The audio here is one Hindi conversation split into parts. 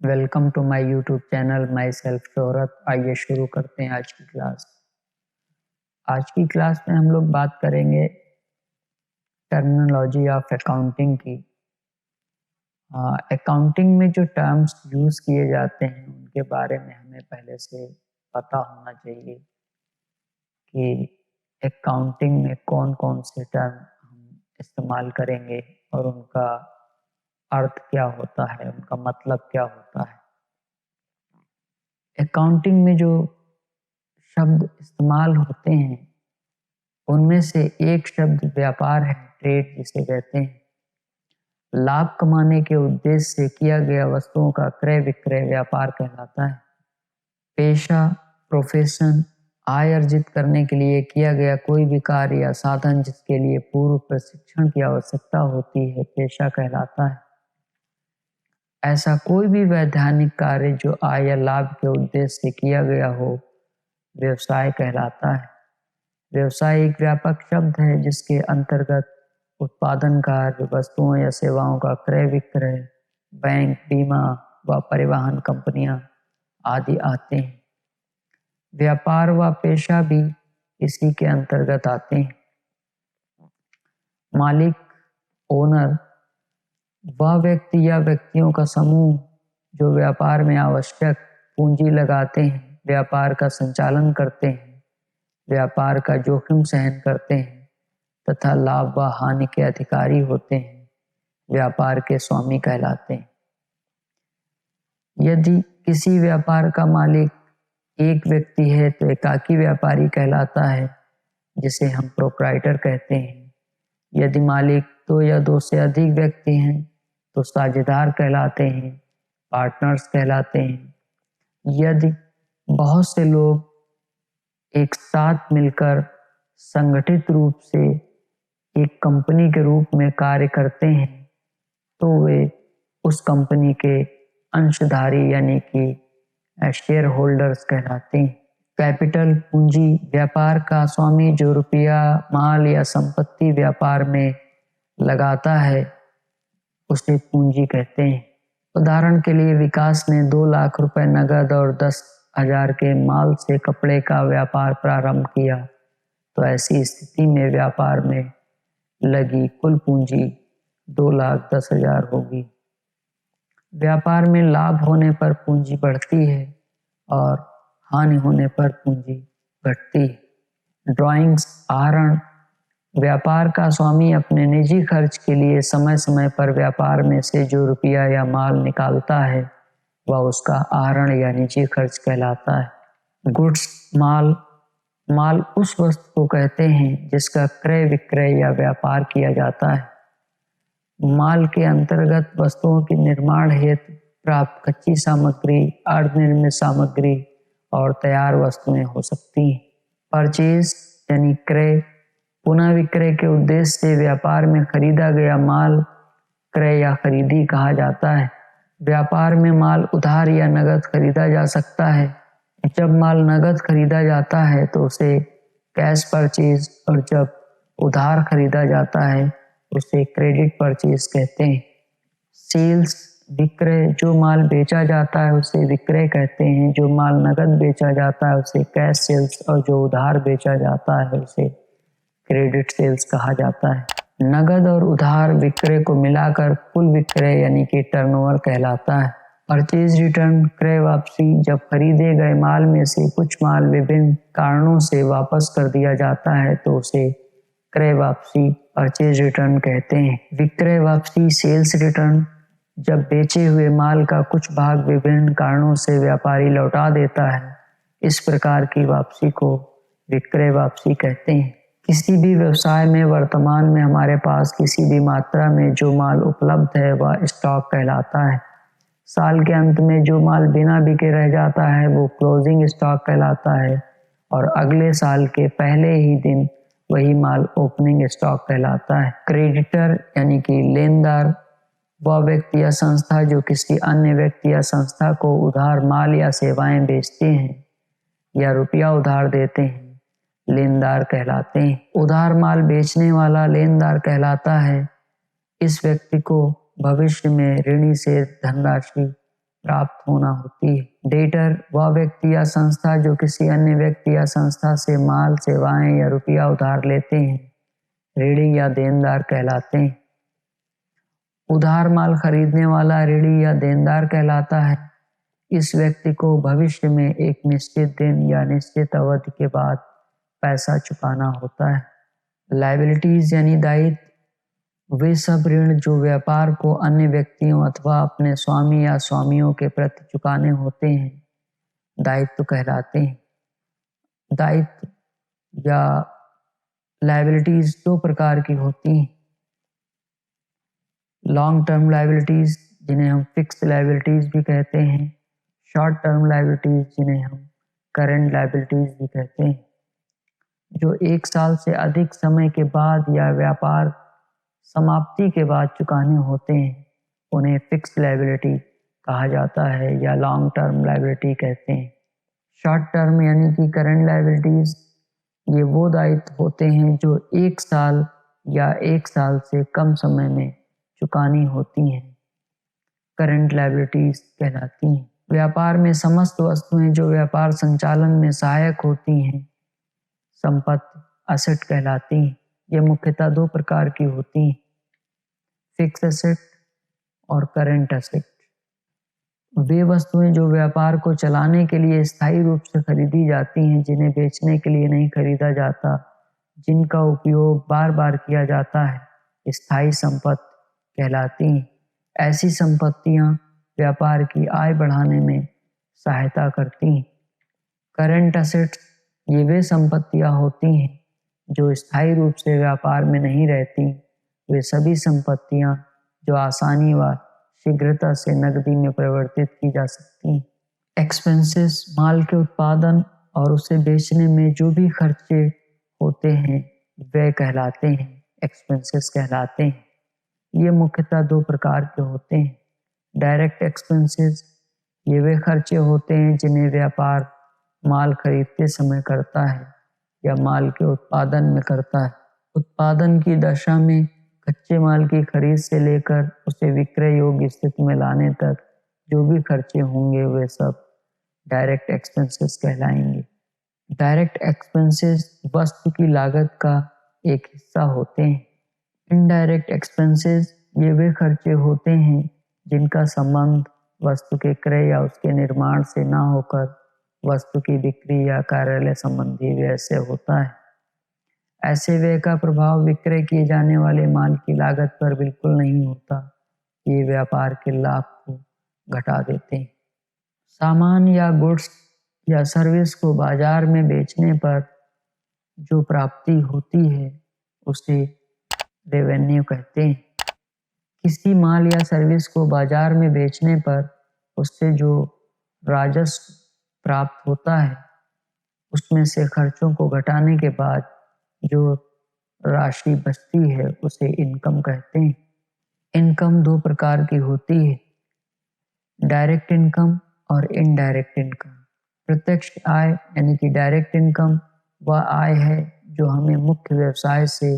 Welcome to my YouTube channel myself Shohrat. आइए शुरू करते हैं आज की क्लास। आज की क्लास में हम लोग बात करेंगे टर्मिनोलॉजी ऑफ अकाउंटिंग की। अकाउंटिंग में जो टर्म्स यूज़ किए जाते हैं उनके बारे में हमें पहले से पता होना चाहिए कि अकाउंटिंग में कौन कौन से टर्म हम इस्तेमाल करेंगे और उनका अर्थ क्या होता है, उनका मतलब क्या होता है। अकाउंटिंग में जो शब्द इस्तेमाल होते हैं उनमें से एक शब्द व्यापार है, ट्रेड जिसे कहते हैं। लाभ कमाने के उद्देश्य से किया गया वस्तुओं का क्रय विक्रय व्यापार कहलाता है। पेशा, प्रोफेशन, आय अर्जित करने के लिए किया गया कोई भी कार्य या साधन जिसके लिए पूर्व प्रशिक्षण की आवश्यकता होती है पेशा कहलाता है। ऐसा कोई भी वैधानिक कार्य जो आय या लाभ के उद्देश्य से किया गया हो व्यवसाय कहलाता है। व्यवसाय एक व्यापक शब्द है जिसके अंतर्गत उत्पादन कार्य, वस्तुओं या सेवाओं का क्रय विक्रय, बैंक, बीमा व परिवहन कंपनियां आदि आते हैं। व्यापार व पेशा भी इसी के अंतर्गत आते हैं। मालिक, ओनर वह व्यक्ति या व्यक्तियों का समूह जो व्यापार में आवश्यक पूंजी लगाते हैं, व्यापार का संचालन करते हैं, व्यापार का जोखिम सहन करते हैं तथा लाभ व हानि के अधिकारी होते हैं, व्यापार के स्वामी कहलाते हैं। यदि किसी व्यापार का मालिक एक व्यक्ति है तो एकाकी व्यापारी कहलाता है जिसे हम प्रोप्राइटर कहते हैं। यदि मालिक दो या दो से अधिक व्यक्ति हैं तो साझेदार कहलाते हैं, पार्टनर्स कहलाते हैं। यदि बहुत से लोग एक साथ मिलकर संगठित रूप से एक कंपनी के रूप में कार्य करते हैं तो वे उस कंपनी के अंशधारी यानी कि शेयर होल्डर्स कहलाते हैं। कैपिटल, पूंजी, व्यापार का स्वामी जो रुपया, माल या संपत्ति व्यापार में लगाता है उसे पूंजी कहते हैं। उदाहरण के लिए विकास ने 2 लाख रुपए नगद और 10,000 के माल से कपड़े का व्यापार प्रारंभ किया तो ऐसी स्थिति में व्यापार में लगी कुल पूंजी 2,10,000 होगी। व्यापार में लाभ होने पर पूंजी बढ़ती है और हानि होने पर पूंजी घटती है। ड्राइंग्स, आहरण, व्यापार का स्वामी अपने निजी खर्च के लिए समय समय पर व्यापार में से जो रुपया या माल निकालता है वह उसका आहरण या निजी खर्च कहलाता है। गुड्स, माल उस वस्तु को कहते हैं जिसका क्रय विक्रय या व्यापार किया जाता है। माल के अंतर्गत वस्तुओं के निर्माण हेतु प्राप्त कच्ची सामग्री, अर्धनिर्मित सामग्री और तैयार वस्तुएं हो सकती हैं। परचेज यानी क्रय, पुनः विक्रय के उद्देश्य से व्यापार में खरीदा गया माल क्रय या खरीदी कहा जाता है। व्यापार में माल उधार या नगद खरीदा जा सकता है। जब माल नगद खरीदा जाता है तो उसे कैश परचेज और जब उधार खरीदा जाता है उसे क्रेडिट परचेज कहते हैं। सेल्स, विक्रय, जो माल बेचा जाता है उसे विक्रय कहते हैं। जो माल नगद बेचा जाता है उसे कैश सेल्स और जो उधार बेचा जाता है उसे क्रेडिट सेल्स कहा जाता है। नगद और उधार विक्रय को मिलाकर कुल विक्रय यानी कि टर्नओवर कहलाता है। परचेज रिटर्न, क्रय वापसी, जब खरीदे गए माल में से कुछ माल विभिन्न कारणों से वापस कर दिया जाता है तो उसे क्रय वापसी, परचेज रिटर्न कहते हैं। विक्रय वापसी, सेल्स रिटर्न, जब बेचे हुए माल का कुछ भाग विभिन्न कारणों से व्यापारी लौटा देता है, इस प्रकार की वापसी को विक्रय वापसी कहते हैं। किसी भी व्यवसाय में वर्तमान में हमारे पास किसी भी मात्रा में जो माल उपलब्ध है वह स्टॉक कहलाता है। साल के अंत में जो माल बिना बिके रह जाता है वो क्लोजिंग स्टॉक कहलाता है और अगले साल के पहले ही दिन वही माल ओपनिंग स्टॉक कहलाता है। क्रेडिटर यानी कि लेनदार, वह व्यक्ति या संस्था जो किसी अन्य व्यक्ति या संस्था को उधार माल या सेवाएं बेचते हैं या रुपया उधार देते हैं, लेनदार कहलाते हैं। उधार माल बेचने वाला लेनदार कहलाता है। इस व्यक्ति को भविष्य में ऋणी से धनराशि प्राप्त होना होती है। डेटर वह व्यक्ति या संस्था जो किसी अन्य व्यक्ति या संस्था से माल, सेवाएं या रुपया उधार लेते हैं, ऋणी या देनदार कहलाते हैं। उधार माल खरीदने वाला ऋणी या देनदार कहलाता है। इस व्यक्ति को भविष्य में एक निश्चित दिन या निश्चित अवधि के बाद पैसा चुकाना होता है। लायबिलिटीज यानी दायित्व वे सब ऋण जो व्यापार को अन्य व्यक्तियों अथवा अपने स्वामी या स्वामियों के प्रति चुकाने होते हैं, दायित्व कहलाते हैं। दायित्व या लायबिलिटीज दो प्रकार की होती हैं। लॉन्ग टर्म लायबिलिटीज जिन्हें हम फिक्स लायबिलिटीज भी कहते हैं, शॉर्ट टर्म लायबिलिटीज जिन्हें हम करंट लायबिलिटीज भी कहते हैं, जो 1 साल से अधिक समय के बाद या व्यापार समाप्ति के बाद चुकाने होते हैं, उन्हें फिक्स लायबिलिटी कहा जाता है या लॉन्ग टर्म लायबिलिटी कहते हैं। शॉर्ट टर्म यानी कि करंट लायबिलिटीज ये वो दायित्व होते हैं जो 1 साल या 1 साल से कम समय में चुकानी होती हैं, करंट लायबिलिटीज कहलाती हैं। व्यापार में समस्त वस्तुएं जो व्यापार संचालन में सहायक होती हैं, संपत्ति असेट कहलाती हैं। ये मुख्यतः 2 प्रकार की होती हैं, फिक्स एसेट और करंट एसेट। वे वस्तुएं जो व्यापार को चलाने के लिए स्थायी रूप से खरीदी जाती हैं, जिन्हें बेचने के लिए नहीं खरीदा जाता, जिनका उपयोग बार बार किया जाता है, स्थायी संपत्ति कहलाती हैं। ऐसी संपत्तियां व्यापार की आय बढ़ाने में सहायता करती हैं। करंट एसेट्स ये वे संपत्तियां होती हैं जो स्थायी रूप से व्यापार में नहीं रहती। वे सभी संपत्तियां जो आसानी व शीघ्रता से नकदी में परिवर्तित की जा सकती हैं। एक्सपेंसेस माल के उत्पादन और उसे बेचने में जो भी खर्चे होते हैं वे कहलाते हैं, एक्सपेंसेस कहलाते हैं। ये मुख्यतः 2 प्रकार के होते हैं। डायरेक्ट एक्सपेंसेस ये वे खर्चे होते हैं जिन्हें व्यापार माल खरीदते समय करता है या माल के उत्पादन में करता है। उत्पादन की दशा में कच्चे माल की खरीद से लेकर उसे विक्रय योग्य स्थिति में लाने तक जो भी खर्चे होंगे वे सब डायरेक्ट एक्सपेंसेस कहलाएंगे। डायरेक्ट एक्सपेंसेस वस्तु की लागत का एक हिस्सा होते हैं। इनडायरेक्ट एक्सपेंसेस ये वे खर्चे होते हैं जिनका संबंध वस्तु के क्रय या उसके निर्माण से ना होकर वस्तु की बिक्री या कार्यालय संबंधी व्यय से होता है। ऐसे व्यय का प्रभाव विक्रय किए जाने वाले माल की लागत पर बिल्कुल नहीं होता। ये व्यापार के लाभ को घटा देते हैं। सामान या गुड्स या सर्विस को बाजार में बेचने पर जो प्राप्ति होती है उसे रेवेन्यू कहते हैं। किसी माल या सर्विस को बाजार में बेचने पर उससे जो राजस्व प्राप्त होता है उसमें से खर्चों को घटाने के बाद जो राशि बचती है उसे इनकम कहते हैं। इनकम 2 प्रकार की होती है, डायरेक्ट इनकम और इनडायरेक्ट इनकम। प्रत्यक्ष आय यानी कि डायरेक्ट इनकम वह आय है जो हमें मुख्य व्यवसाय से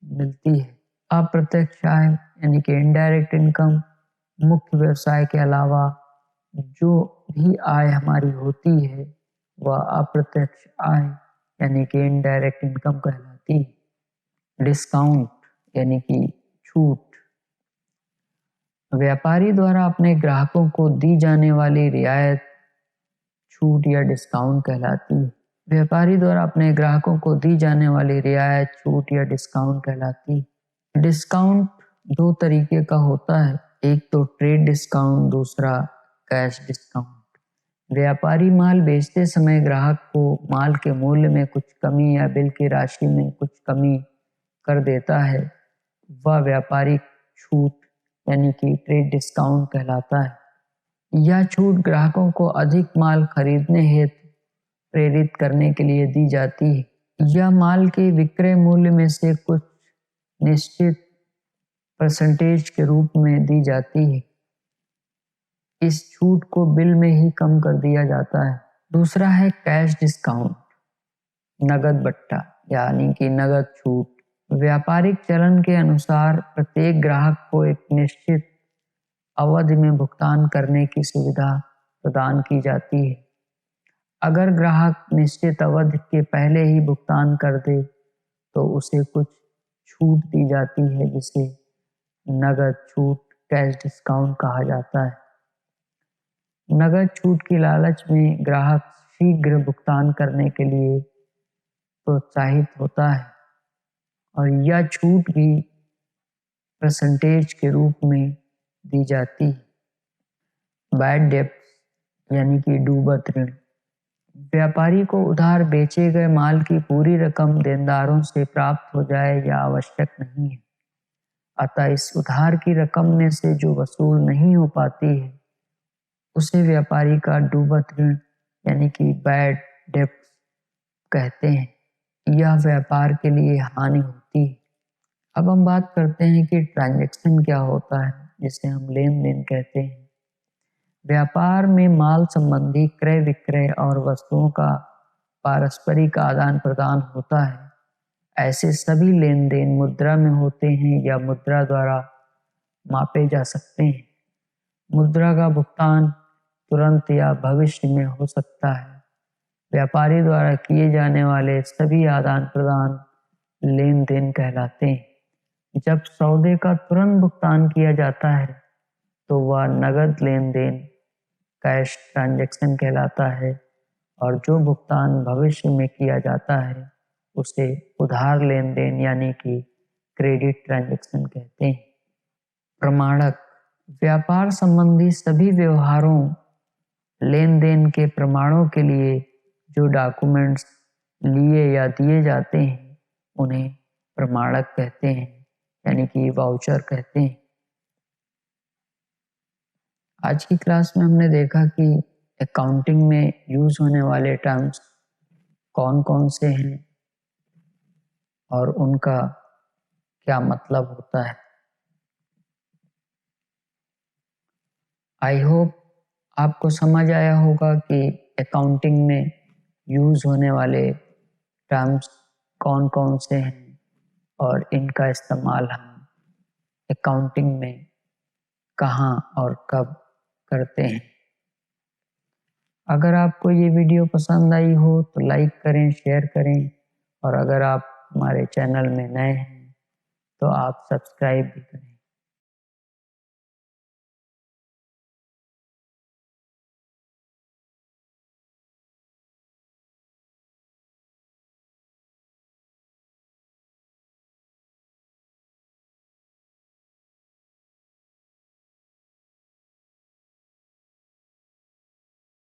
मिलती है। अप्रत्यक्ष आय यानी कि इनडायरेक्ट इनकम मुख्य व्यवसाय के अलावा जो भी आय हमारी होती है वह अप्रत्यक्ष आय यानी कि इनडायरेक्ट इनकम कहलाती है। डिस्काउंट यानी कि छूट व्यापारी द्वारा अपने ग्राहकों को दी जाने वाली रियायत छूट या डिस्काउंट कहलाती है। व्यापारी द्वारा अपने ग्राहकों को दी जाने वाली रियायत छूट या डिस्काउंट कहलाती है। डिस्काउंट 2 तरीके का होता है, एक तो ट्रेड डिस्काउंट, दूसरा कैश डिस्काउंट। व्यापारी माल बेचते समय ग्राहक को माल के मूल्य में कुछ कमी या बिल की राशि में कुछ कमी कर देता है, वह व्यापारिक छूट यानी कि ट्रेड डिस्काउंट कहलाता है। यह छूट ग्राहकों को अधिक माल खरीदने हेतु प्रेरित करने के लिए दी जाती है। यह माल के विक्रय मूल्य में से कुछ निश्चित परसेंटेज के रूप में दी जाती है। इस छूट को बिल में ही कम कर दिया जाता है। दूसरा है कैश डिस्काउंट, नगद बट्टा यानी कि नगद छूट। व्यापारिक चलन के अनुसार प्रत्येक ग्राहक को एक निश्चित अवधि में भुगतान करने की सुविधा प्रदान की जाती है। अगर ग्राहक निश्चित अवधि के पहले ही भुगतान कर दे तो उसे कुछ छूट दी जाती है, जिसे नगद छूट, कैश डिस्काउंट कहा जाता है। नगद छूट की लालच में ग्राहक शीघ्र भुगतान करने के लिए प्रोत्साहित होता है और यह छूट भी परसेंटेज के रूप में दी जाती है। बैड डेब्ट यानी कि डूबत ऋण। व्यापारी को उधार बेचे गए माल की पूरी रकम देनदारों से प्राप्त हो जाए यह आवश्यक नहीं है। अतः इस उधार की रकम में से जो वसूल नहीं हो पाती है उसे व्यापारी का डूबत ऋण यानी कि बैड डेब्ट कहते हैं। यह व्यापार के लिए हानि होती है। अब हम बात करते हैं कि ट्रांजैक्शन क्या होता है, जिसे हम लेन देन कहते हैं। व्यापार में माल संबंधी क्रय विक्रय और वस्तुओं का पारस्परिक आदान प्रदान होता है। ऐसे सभी लेन देन मुद्रा में होते हैं या मुद्रा द्वारा मापे जा सकते हैं। मुद्रा का भुगतान तुरंत या भविष्य में हो सकता है। व्यापारी द्वारा किए जाने वाले सभी आदान प्रदान लेन देन कहलाते हैं। जब सौदे का तुरंत भुगतान किया जाता है तो वह नगद लेन देन, कैश ट्रांजैक्शन कहलाता है, और जो भुगतान भविष्य में किया जाता है उसे उधार लेन देन यानी कि क्रेडिट ट्रांजैक्शन कहते हैं। प्रमाणक। व्यापार संबंधी सभी व्यवहारों, लेन देन के प्रमाणों के लिए जो डॉक्यूमेंट्स लिए या दिए जाते हैं उन्हें प्रमाणक कहते हैं, यानी कि वाउचर कहते हैं। आज की क्लास में हमने देखा कि अकाउंटिंग में यूज होने वाले टर्म्स कौन कौन से हैं और उनका क्या मतलब होता है। आई होप आपको समझ आया होगा कि अकाउंटिंग में यूज होने वाले टर्म्स कौन कौन से हैं और इनका इस्तेमाल हम अकाउंटिंग में कहाँ और कब करते हैं। अगर आपको ये वीडियो पसंद आई हो तो लाइक करें, शेयर करें, और अगर आप हमारे चैनल में नए हैं तो आप सब्सक्राइब भी करें।